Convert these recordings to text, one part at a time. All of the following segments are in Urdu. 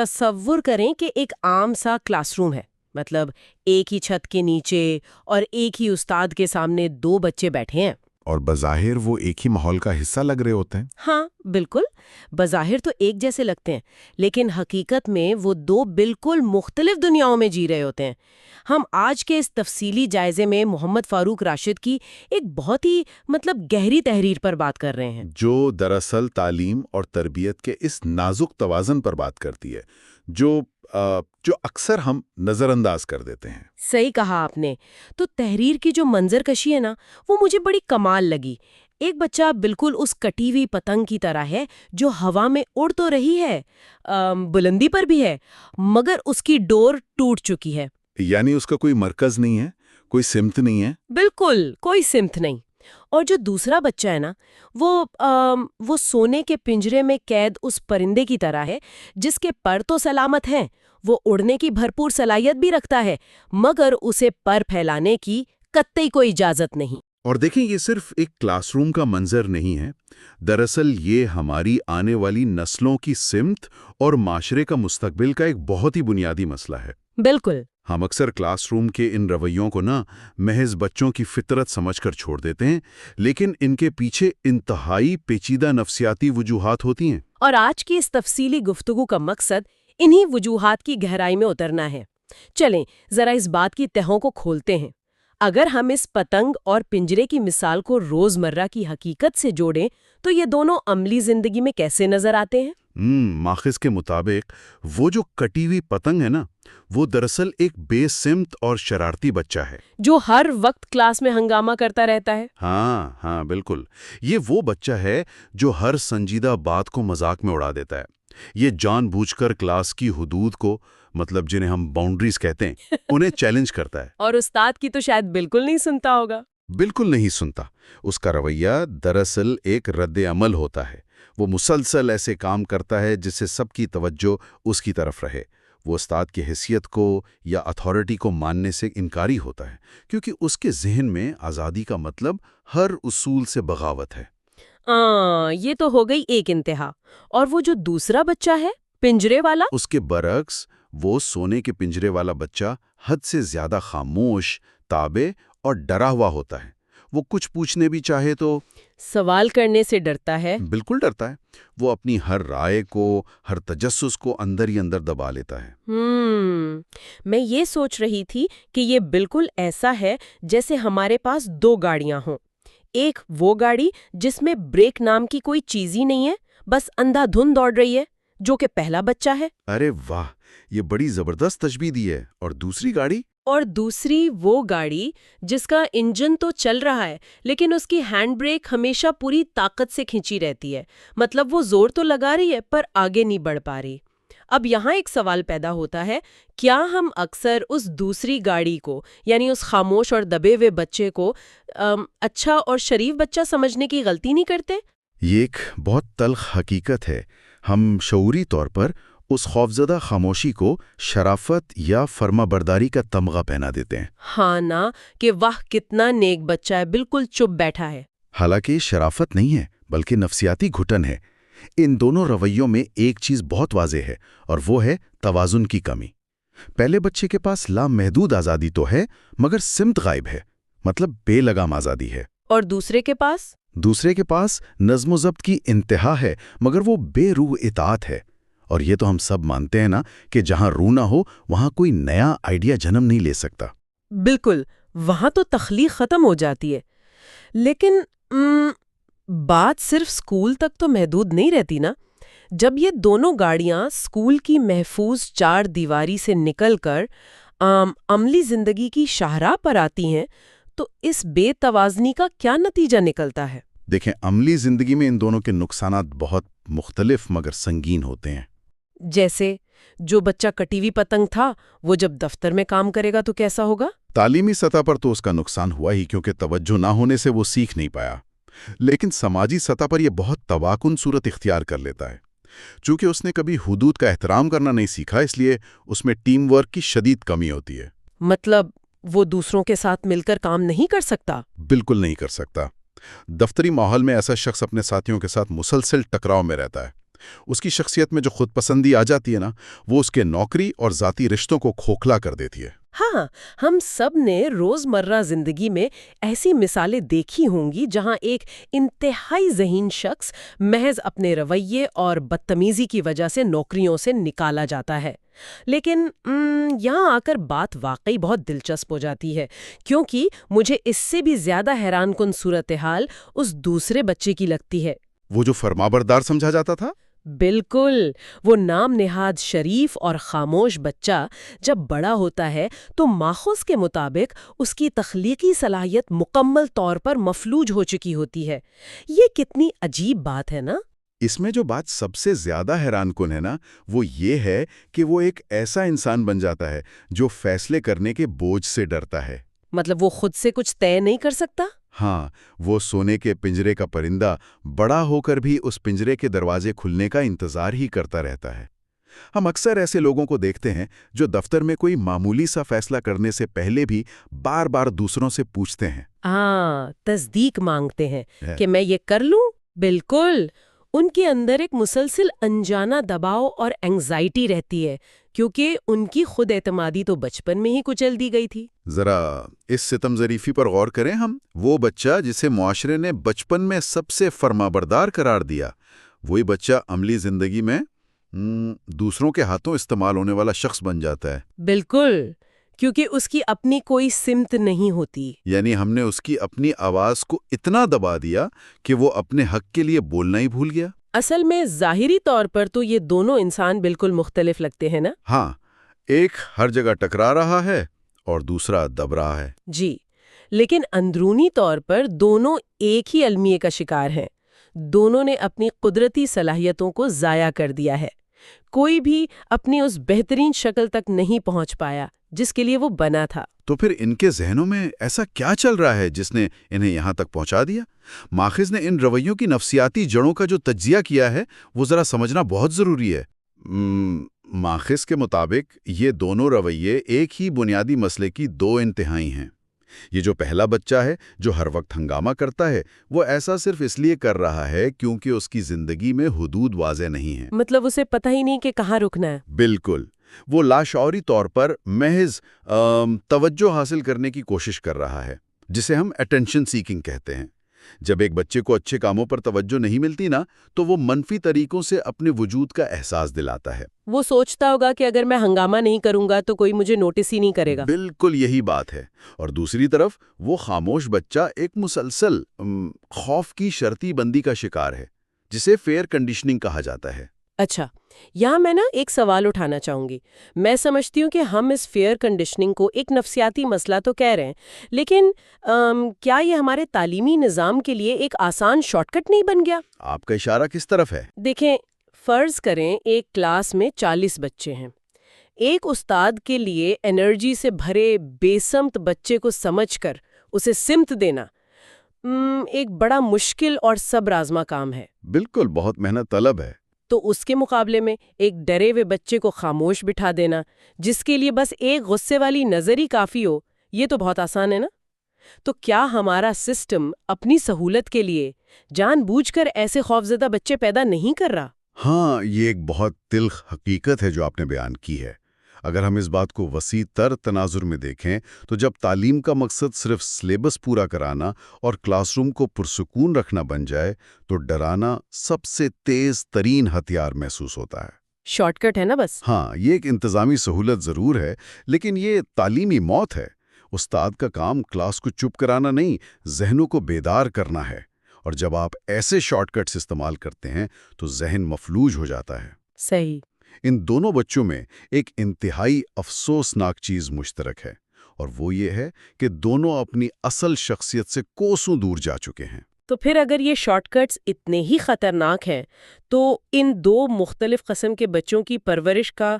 تصور کریں کہ ایک عام سا کلاس روم ہے، مطلب ایک ہی چھت کے نیچے اور ایک ہی استاد کے سامنے دو بچے بیٹھے ہیں، اور بظاہر وہ ایک ہی ماحول کا حصہ لگ رہے ہوتے ہیں۔ ہاں بالکل، بظاہر تو ایک جیسے لگتے ہیں، لیکن حقیقت میں وہ دو بالکل مختلف دنیاؤں میں جی رہے ہوتے ہیں۔ ہم آج کے اس تفصیلی جائزے میں محمد فاروق راشد کی ایک بہت ہی گہری تحریر پر بات کر رہے ہیں، جو دراصل تعلیم اور تربیت کے اس نازک توازن پر بات کرتی ہے جو اکثر ہم نظر انداز کر دیتے ہیں۔ صحیح کہا آپ نے۔ تو تحریر کی جو منظر کشی ہے نا، وہ مجھے بڑی کمال لگی۔ ایک بچہ بالکل اس کٹی ہوئی پتنگ کی طرح ہے جو ہوا میں اڑ تو رہی ہے، بلندی پر بھی ہے، مگر اس کی ڈور ٹوٹ چکی ہے۔ یعنی اس کا کوئی مرکز نہیں ہے، کوئی سمت نہیں ہے۔ بالکل کوئی سمت نہیں۔ اور جو دوسرا بچہ ہے نا، وہ سونے کے پنجرے میں قید اس پرندے کی طرح ہے جس کے پر تو سلامت ہیں، وہ اڑنے کی بھرپور صلاحیت بھی رکھتا ہے، مگر اسے پر پھیلانے کی قطعی کوئی اجازت نہیں۔ اور دیکھیں، یہ صرف ایک کلاس روم کا منظر نہیں ہے، دراصل یہ ہماری آنے والی نسلوں کی سمت اور معاشرے کا مستقبل کا ایک بہت ہی بنیادی مسئلہ ہے۔ بالکل۔ ہم اکثر کلاس روم کے ان رویوں کو محض بچوں کی فطرت سمجھ کر چھوڑ دیتے ہیں، لیکن ان کے پیچھے انتہائی پیچیدہ نفسیاتی وجوہات ہوتی ہیں۔ اور آج کی اس تفصیلی گفتگو کا مقصد انہی وجوہات کی گہرائی میں اترنا ہے۔ چلیں ذرا اس بات کی تہوں کو کھولتے ہیں۔ اگر ہم اس پتنگ اور پنجرے کی مثال کو روزمرہ کی حقیقت سے جوڑیں تو یہ دونوں عملی زندگی میں کیسے نظر آتے ہیں؟ ماخذ کے مطابق وہ جو کٹی ہوئی پتنگ ہے نا، وہ دراصل ایک بے سمت اور شرارتی بچہ ہے جو ہر وقت کلاس میں ہنگامہ کرتا رہتا ہے۔ ہاں بالکل، یہ وہ بچہ ہے جو ہر سنجیدہ بات کو مذاق میں اڑا دیتا ہے۔ یہ جان بوجھ کر کلاس کی حدود کو، جنہیں ہم باؤنڈریز کہتے ہیں، انہیں چیلنج کرتا ہے۔ اور استاد کی تو شاید بالکل نہیں سنتا ہوگا۔ بالکل نہیں سنتا۔ اس کا رویہ دراصل ایک رد عمل ہوتا ہے۔ وہ مسلسل ایسے کام کرتا ہے جس سے سب کی توجہ اس کی طرف رہے۔ وہ استاد کی حیثیت کو یا اتھارٹی کو ماننے سے انکاری ہوتا ہے، کیونکہ اس کے ذہن میں آزادی کا مطلب ہر اصول سے بغاوت ہے۔ یہ تو ہو گئی ایک انتہا۔ اور وہ جو دوسرا بچہ ہے، پنجرے والا، اس کے برعکس وہ سونے کے پنجرے والا بچہ حد سے زیادہ خاموش، تابع اور ڈرا ہوا ہوتا ہے۔ وہ کچھ پوچھنے بھی چاہے تو سوال کرنے سے ڈرتا ہے۔ بالکل ڈرتا ہے۔ وہ اپنی ہر رائے کو، ہر تجسس کو اندر ہی اندر دبا لیتا ہے۔ میں یہ سوچ رہی تھی کہ یہ بالکل ایسا ہے جیسے ہمارے پاس دو گاڑیاں ہوں۔ ایک وہ گاڑی جس میں بریک نام کی کوئی چیز ہی نہیں ہے، بس اندھا دھند دوڑ رہی ہے، جو کہ پہلا بچہ ہے۔ ارے واہ، یہ بڑی زبردست تشبیہ دی ہے۔ اور دوسری گاڑی؟ اور دوسری وہ گاڑی جس کا انجن تو چل رہا ہے لیکن اس کی ہینڈ بریک ہمیشہ پوری طاقت سے کھینچی رہتی ہے، مطلب وہ زور تو لگا رہی ہے پر آگے نہیں بڑھ پا رہی۔ اب یہاں ایک سوال پیدا ہوتا ہے، کیا ہم اکثر اس دوسری گاڑی کو، یعنی اس خاموش اور دبے ہوئے بچے کو اچھا اور شریف بچہ سمجھنے کی غلطی نہیں کرتے؟ یہ ایک بہت تلخ حقیقت ہے۔ ہم شعوری طور پر اس خوفزدہ خاموشی کو شرافت یا فرما برداری کا تمغہ پہنا دیتے ہیں۔ ہاں نا، کہ واہ کتنا نیک بچہ ہے، بالکل چپ بیٹھا ہے۔ حالانکہ یہ شرافت نہیں ہے بلکہ نفسیاتی گھٹن ہے۔ ان دونوں رویوں میں ایک چیز بہت واضح ہے، اور وہ ہے توازن کی کمی۔ پہلے بچے کے پاس لامحدود آزادی تو ہے، مگر سمت غائب ہے، مطلب بے لگام آزادی ہے۔ اور دوسرے کے پاس نظم و ضبط کی انتہا ہے، مگر وہ بے روح اطاعت ہے۔ اور یہ تو ہم سب مانتے ہیں نا کہ جہاں روح نہ ہو وہاں کوئی نیا آئیڈیا جنم نہیں لے سکتا۔ بالکل، وہاں تو تخلیق ختم ہو جاتی ہے۔ لیکن بات صرف سکول تک تو محدود نہیں رہتی نا۔ جب یہ دونوں گاڑیاں سکول کی محفوظ چار دیواری سے نکل کر عملی زندگی کی شاہراہ پر آتی ہیں تو اس بے توازنی کا کیا نتیجہ نکلتا ہے؟ دیکھیں، عملی زندگی میں ان دونوں کے نقصانات بہت مختلف مگر سنگین ہوتے ہیں۔ جیسے جو بچہ کٹی ہوئی پتنگ تھا، وہ جب دفتر میں کام کرے گا تو کیسا ہوگا؟ تعلیمی سطح پر تو اس کا نقصان ہوا ہی، کیونکہ توجہ نہ ہونے سے وہ سیکھ نہیں پایا۔ لیکن سماجی سطح پر یہ بہت تباکن صورت اختیار کر لیتا ہے۔ چونکہ اس نے کبھی حدود کا احترام کرنا نہیں سیکھا، اس لیے اس میں ٹیم ورک کی شدید کمی ہوتی ہے۔ مطلب وہ دوسروں کے ساتھ مل کر کام نہیں کر سکتا؟ بالکل نہیں کر سکتا۔ دفتری ماحول میں ایسا شخص اپنے ساتھیوں کے ساتھ مسلسل ٹکراؤ میں رہتا ہے۔ اس کی شخصیت میں جو خود پسندی آ جاتی ہے نا، وہ اس کے نوکری اور ذاتی رشتوں کو کھوکھلا کر دیتی ہے۔ ہاں، ہم سب نے روزمرہ زندگی میں ایسی مثالیں دیکھی ہوں گی جہاں ایک انتہائی ذہین شخص محض اپنے رویے اور بدتمیزی کی وجہ سے نوکریوں سے نکالا جاتا ہے۔ لیکن یہاں آ کر بات واقعی بہت دلچسپ ہو جاتی ہے، کیونکہ مجھے اس سے بھی زیادہ حیران کن صورتحال اس دوسرے بچے کی لگتی ہے۔ وہ جو فرمانبردار سمجھا جاتا تھا؟ بالکل، وہ نام نہاد شریف اور خاموش بچہ جب بڑا ہوتا ہے تو ماخوذ کے مطابق اس کی تخلیقی صلاحیت مکمل طور پر مفلوج ہو چکی ہوتی ہے۔ یہ کتنی عجیب بات ہے نا؟ اس میں جو بات سب سے زیادہ حیران کن ہے نا، وہ یہ ہے کہ وہ ایک ایسا انسان بن جاتا ہے جو فیصلے کرنے کے بوجھ سے ڈرتا ہے۔ مطلب وہ خود سے کچھ طے نہیں کر سکتا؟ ہاں، وہ سونے کے پنجرے کا پرندہ بڑا ہو کر بھی اس پنجرے کے دروازے کھلنے کا انتظار ہی کرتا رہتا ہے۔ ہم اکثر ایسے لوگوں کو دیکھتے ہیں جو دفتر میں کوئی معمولی سا فیصلہ کرنے سے پہلے بھی بار بار دوسروں سے پوچھتے ہیں۔ ہاں، تصدیق مانگتے ہیں کہ میں یہ کر لوں۔ بالکل، ان کے اندر ایک مسلسل انجانہ دباؤ اور اینگزائٹی رہتی ہے، کیونکہ ان کی خود اعتمادی تو بچپن میں ہی کچل دی گئی تھی۔ ذرا اس ستم ظریفی پر غور کریں ہم۔ وہ بچہ جسے معاشرے نے بچپن میں سب سے فرمانبردار قرار دیا، وہی بچہ عملی زندگی میں دوسروں کے ہاتھوں استعمال ہونے والا شخص بن جاتا ہے۔ بالکل، کیونکہ اس کی اپنی کوئی سمت نہیں ہوتی۔ یعنی ہم نے اس کی اپنی آواز کو اتنا دبا دیا کہ وہ اپنے حق کے لیے بولنا ہی بھول گیا۔ اصل میں ظاہری طور پر تو یہ دونوں انسان بالکل مختلف لگتے ہیں نا؟ ہاں، ایک ہر جگہ ٹکرا رہا ہے اور دوسرا دب رہا ہے۔ جی، لیکن اندرونی طور پر دونوں ایک ہی المیے کا شکار ہیں۔ دونوں نے اپنی قدرتی صلاحیتوں کو ضائع کر دیا ہے۔ کوئی بھی اپنی اس بہترین شکل تک نہیں پہنچ پایا جس کے لیے وہ بنا تھا۔ تو پھر ان کے ذہنوں میں ایسا کیا چل رہا ہے جس نے انہیں یہاں تک پہنچا دیا؟ ماخذ نے ان رویوں کی نفسیاتی جڑوں کا جو تجزیہ کیا ہے وہ ذرا سمجھنا بہت ضروری ہے۔ ماخذ کے مطابق یہ دونوں رویے ایک ہی بنیادی مسئلے کی دو انتہائی ہیں۔ یہ جو پہلا بچہ ہے جو ہر وقت ہنگامہ کرتا ہے، وہ ایسا صرف اس لیے کر رہا ہے کیونکہ اس کی زندگی میں حدود واضح نہیں ہیں۔ مطلب اسے پتہ ہی نہیں کہ کہاں رکنا ہے۔ بالکل، وہ لاشعوری طور پر محض توجہ حاصل کرنے کی کوشش کر رہا ہے، جسے ہم اٹینشن سیکنگ کہتے ہیں۔ جب ایک بچے کو اچھے کاموں پر توجہ نہیں ملتی نا، تو وہ منفی طریقوں سے اپنے وجود کا احساس دلاتا ہے۔ وہ سوچتا ہوگا کہ اگر میں ہنگامہ نہیں کروں گا تو کوئی مجھے نوٹس ہی نہیں کرے گا۔ بالکل یہی بات ہے۔ اور دوسری طرف وہ خاموش بچہ ایک مسلسل خوف کی شرطی بندی کا شکار ہے، جسے فیئر کنڈیشننگ کہا جاتا ہے۔ اچھا، یہاں میں ایک سوال اٹھانا چاہوں گی۔ میں سمجھتی ہوں کہ ہم اس فیئر کنڈیشننگ کو ایک نفسیاتی مسئلہ تو کہہ رہے ہیں، لیکن کیا یہ ہمارے تعلیمی نظام کے لیے ایک آسان شارٹ کٹ نہیں بن گیا؟ آپ کا اشارہ کس طرف ہے؟ دیکھیں، فرض کریں ایک کلاس میں 40 بچے ہیں۔ ایک استاد کے لیے انرجی سے بھرے بے سمت بچے کو سمجھ کر اسے سمت دینا ایک بڑا مشکل اور صبر آزما کام ہے۔ بالکل، بہت محنت طلب ہے۔ تو اس کے مقابلے میں ایک ڈرے ہوئے بچے کو خاموش بٹھا دینا، جس کے لیے بس ایک غصے والی نظر ہی کافی ہو، یہ تو بہت آسان ہے نا؟ تو کیا ہمارا سسٹم اپنی سہولت کے لیے جان بوجھ کر ایسے خوفزدہ بچے پیدا نہیں کر رہا؟ ہاں، یہ ایک بہت تلخ حقیقت ہے جو آپ نے بیان کی ہے۔ اگر ہم اس بات کو وسیع تر تناظر میں دیکھیں تو جب تعلیم کا مقصد صرف سلیبس پورا کرانا اور کلاس روم کو پرسکون رکھنا بن جائے تو ڈرانا سب سے تیز ترین ہتھیار محسوس ہوتا ہے۔ شارٹ کٹ ہے نا بس؟ ہاں، یہ ایک انتظامی سہولت ضرور ہے، لیکن یہ تعلیمی موت ہے۔ استاد کا کام کلاس کو چپ کرانا نہیں، ذہنوں کو بیدار کرنا ہے۔ اور جب آپ ایسے شارٹ کٹس استعمال کرتے ہیں تو ذہن مفلوج ہو جاتا ہے۔ صحیح۔ ان دونوں بچوں میں ایک انتہائی افسوسناک چیز مشترک ہے، اور وہ یہ ہے کہ دونوں اپنی اصل شخصیت سے کوسوں دور جا چکے ہیں۔ تو پھر اگر یہ شارٹ کٹس اتنے ہی خطرناک ہیں تو ان دو مختلف قسم کے بچوں کی پرورش کا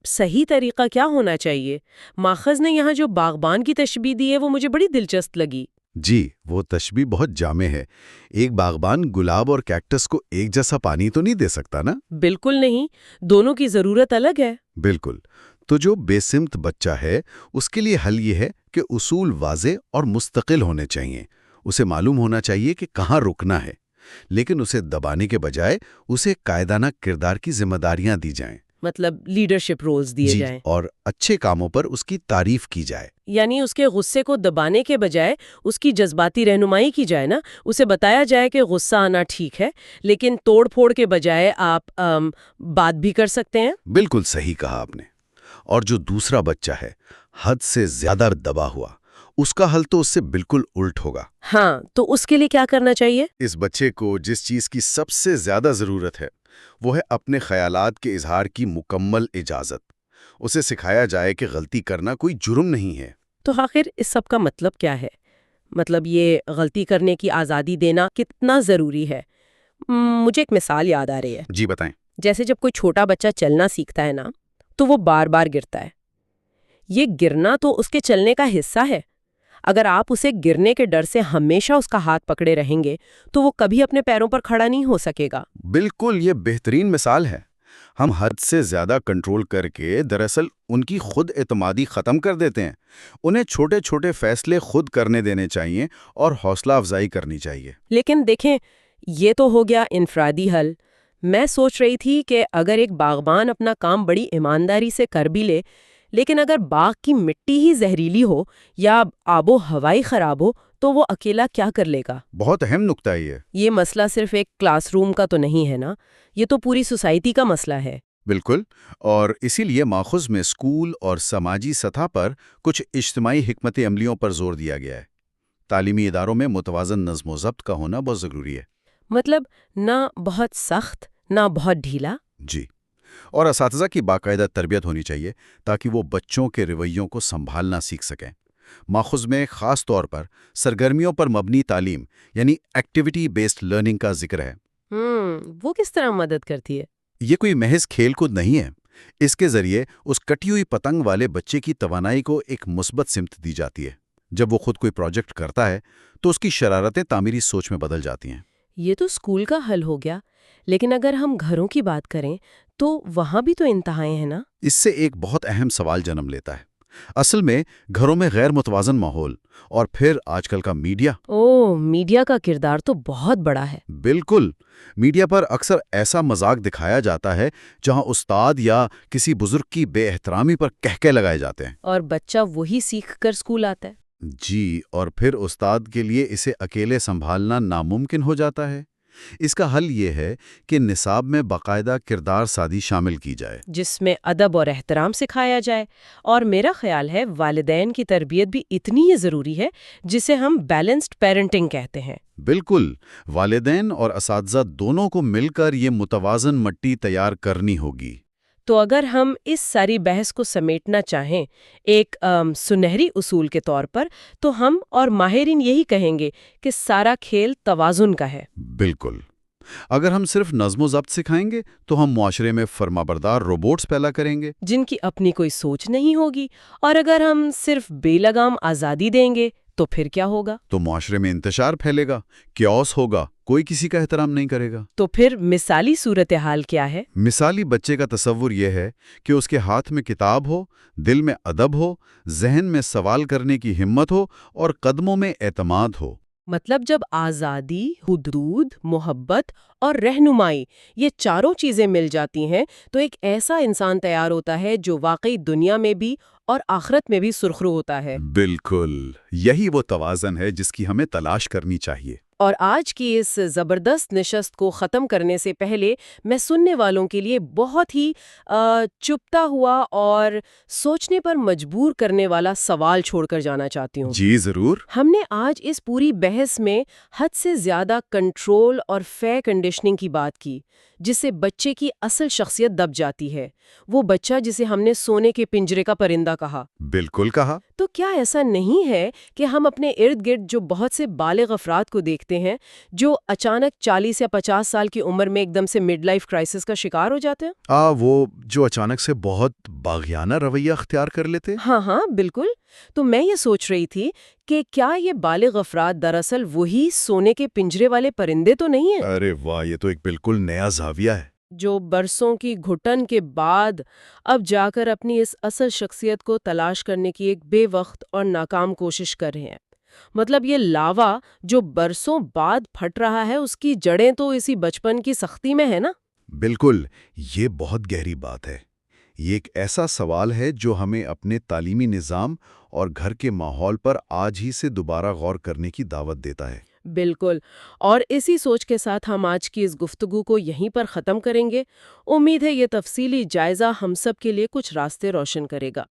صحیح طریقہ کیا ہونا چاہیے؟ ماخذ نے یہاں جو باغبان کی تشبیہ دی ہے وہ مجھے بڑی دلچسپ لگی۔ جی، وہ تشبیہ بہت جامع ہے۔ ایک باغبان گلاب اور کیکٹس کو ایک جیسا پانی تو نہیں دے سکتا نا؟ بالکل نہیں، دونوں کی ضرورت الگ ہے۔ بالکل۔ تو جو بے سمت بچہ ہے اس کے لیے حل یہ ہے کہ اصول واضح اور مستقل ہونے چاہیے۔ اسے معلوم ہونا چاہیے کہ کہاں رکنا ہے۔ لیکن اسے دبانے کے بجائے اسے قاعدانہ کردار کی ذمہ داریاں دی جائیں۔ مطلب لیڈرشپ رولز دیے جائیں، اور اچھے کاموں پر اس کی تعریف کی جائے۔ یعنی اس کے غصے کو دبانے کے بجائے اس کی جذباتی رہنمائی کی جائے نا، اسے بتایا جائے کہ غصہ آنا ٹھیک ہے لیکن توڑ پھوڑ کے بجائے آپ بات بھی کر سکتے ہیں۔ بالکل صحیح کہا آپ نے۔ اور جو دوسرا بچہ ہے حد سے زیادہ دبا ہوا، اس کا حل تو اس سے بالکل الٹ ہوگا۔ ہاں، تو اس کے لیے کیا کرنا چاہیے؟ اس بچے کو جس چیز کی سب سے زیادہ ضرورت ہے وہ ہے اپنے خیالات کے اظہار کی مکمل اجازت۔ اسے سکھایا جائے کہ غلطی کرنا کوئی جرم نہیں ہے۔ تو آخر اس سب کا مطلب کیا ہے؟ مطلب یہ غلطی کرنے کی آزادی دینا کتنا ضروری ہے؟ مجھے ایک مثال یاد آ رہی ہے۔ جی بتائیں۔ جیسے جب کوئی چھوٹا بچہ چلنا سیکھتا ہے نا، تو وہ بار بار گرتا ہے۔ یہ گرنا تو اس کے چلنے کا حصہ ہے۔ اگر آپ اسے گرنے کے ڈر سے ہمیشہ اس کا ہاتھ پکڑے رہیں گے تو وہ کبھی اپنے پیروں پر کھڑا نہیں ہو سکے گا۔ بالکل، یہ بہترین مثال ہے۔ ہم حد سے زیادہ کنٹرول کر کے دراصل ان کی خود اعتمادی ختم کر دیتے ہیں۔ انہیں چھوٹے چھوٹے فیصلے خود کرنے دینے چاہیے اور حوصلہ افزائی کرنی چاہیے۔ لیکن دیکھیں، یہ تو ہو گیا انفرادی حل۔ میں سوچ رہی تھی کہ اگر ایک باغبان اپنا کام بڑی ایمانداری سے کر بھی لے، لیکن اگر باغ کی مٹی ہی زہریلی ہو یا آب و ہوائی خراب ہو تو وہ اکیلا کیا کر لے گا؟ بہت اہم نکتہ ہے یہ مسئلہ صرف ایک کلاس روم کا تو نہیں ہے نا، یہ تو پوری سوسائٹی کا مسئلہ ہے۔ بالکل، اور اسی لیے ماخذ میں اسکول اور سماجی سطح پر کچھ اجتماعی حکمت عملیوں پر زور دیا گیا ہے۔ تعلیمی اداروں میں متوازن نظم و ضبط کا ہونا بہت ضروری ہے۔ مطلب نہ بہت سخت نہ بہت ڈھیلا۔ جی، اور اساتذہ کی باقاعدہ تربیت ہونی چاہیے تاکہ وہ بچوں کے رویوں کو سنبھالنا سیکھ سکیں۔ ماخذ میں خاص طور پر سرگرمیوں پر مبنی تعلیم یعنی ایکٹیویٹی بیسڈ لرننگ کا ذکر ہے۔ وہ کس طرح مدد کرتی ہے؟ یہ کوئی محض کھیل کود نہیں ہے۔ اس کے ذریعے اس کٹی ہوئی پتنگ والے بچے کی توانائی کو ایک مثبت سمت دی جاتی ہے۔ جب وہ خود کوئی پروجیکٹ کرتا ہے تو اس کی شرارتیں تعمیری سوچ میں بدل جاتی ہیں۔ یہ تو اسکول کا حل ہو گیا، لیکن اگر ہم گھروں کی بات کریں تو وہاں بھی تو انتہائیں ہیں نا؟ اس سے ایک بہت اہم سوال جنم لیتا ہے۔ اصل میں گھروں میں غیر متوازن ماحول اور پھر آج کل کا میڈیا۔ میڈیا کا کردار تو بہت بڑا ہے۔ بالکل، میڈیا پر اکثر ایسا مذاق دکھایا جاتا ہے جہاں استاد یا کسی بزرگ کی بے احترامی پر کہکے لگائے جاتے ہیں، اور بچہ وہی سیکھ کر اسکول آتا ہے۔ جی، اور پھر استاد کے لیے اسے اکیلے سنبھالنا ناممکن ہو جاتا ہے۔ اس کا حل یہ ہے کہ نصاب میں باقاعدہ کردار سازی شامل کی جائے، جس میں ادب اور احترام سکھایا جائے، اور میرا خیال ہے والدین کی تربیت بھی اتنی ہی ضروری ہے، جسے ہم بیلنسڈ پیرنٹنگ کہتے ہیں۔ بالکل، والدین اور اساتذہ دونوں کو مل کر یہ متوازن مٹی تیار کرنی ہوگی۔ تو اگر ہم اس ساری بحث کو سمیٹنا چاہیں ایک سنہری اصول کے طور پر، تو ہم اور ماہرین یہی کہیں گے کہ سارا کھیل توازن کا ہے۔ بالکل، اگر ہم صرف نظم و ضبط سکھائیں گے تو ہم معاشرے میں فرمانبردار روبوٹس پیدا کریں گے جن کی اپنی کوئی سوچ نہیں ہوگی، اور اگر ہم صرف بے لگام آزادی دیں گے تو پھر کیا ہوگا؟ تو معاشرے میں انتشار پھیلے گا، کیوس ہوگا، کوئی کسی کا احترام نہیں کرے گا۔ تو پھر مثالی صورتحال کیا ہے؟ مثالی بچے کا تصور یہ ہے کہ اس کے ہاتھ میں کتاب ہو، دل میں ادب ہو، ذہن میں سوال کرنے کی ہمت ہو اور قدموں میں اعتماد ہو۔ مطلب جب آزادی، حدود، محبت اور رہنمائی یہ چاروں چیزیں مل جاتی ہیں تو ایک ایسا انسان تیار ہوتا ہے جو واقعی دنیا میں بھی اور آخرت میں بھی سرخرو ہوتا ہے۔ بالکل، یہی وہ توازن ہے جس کی ہمیں تلاش کرنی چاہیے۔ اور آج کی اس زبردست نشست کو ختم کرنے سے پہلے میں سننے والوں کے لیے بہت ہی چپتا ہوا اور سوچنے پر مجبور کرنے والا سوال چھوڑ کر جانا چاہتی ہوں۔ جی ضرور۔ ہم نے آج اس پوری بحث میں حد سے زیادہ کنٹرول اور فیئر کنڈیشننگ کی بات کی، جس سے بچے کی اصل شخصیت دب جاتی ہے، وہ بچہ جسے ہم نے سونے کے پنجرے کا پرندہ کہا۔ بالکل کہا۔ تو کیا ایسا نہیں ہے کہ ہم اپنے ارد گرد جو بہت سے بالغ افراد کو دیکھتے ہیں جو اچانک 40 یا 50 سال کی عمر میں ایک دم سے مڈ لائف کرائسس کا شکار ہو جاتے ہیں؟ وہ جو اچانک سے بہت باغیانہ رویہ اختیار کر لیتے؟ ہاں بالکل۔ تو میں یہ سوچ رہی تھی کہ کیا یہ بالغ افراد دراصل وہی سونے کے پنجرے والے پرندے تو نہیں ہیں؟ ارے واہ، یہ تو ایک بالکل نیا زاویہ ہے۔ جو برسوں کی گھٹن کے بعد اب جا کر اپنی اس اصل شخصیت کو تلاش کرنے کی ایک بے وقت اور ناکام کوشش کر رہے ہیں۔ مطلب یہ لاوا جو برسوں بعد پھٹ رہا ہے اس کی جڑیں تو اسی بچپن کی سختی میں ہے نا؟ بالکل، یہ بہت گہری بات ہے۔ یہ ایک ایسا سوال ہے جو ہمیں اپنے تعلیمی نظام اور گھر کے ماحول پر آج ہی سے دوبارہ غور کرنے کی دعوت دیتا ہے۔ بالکل، اور اسی سوچ کے ساتھ ہم آج کی اس گفتگو کو یہیں پر ختم کریں گے۔ امید ہے یہ تفصیلی جائزہ ہم سب کے لیے کچھ راستے روشن کرے گا۔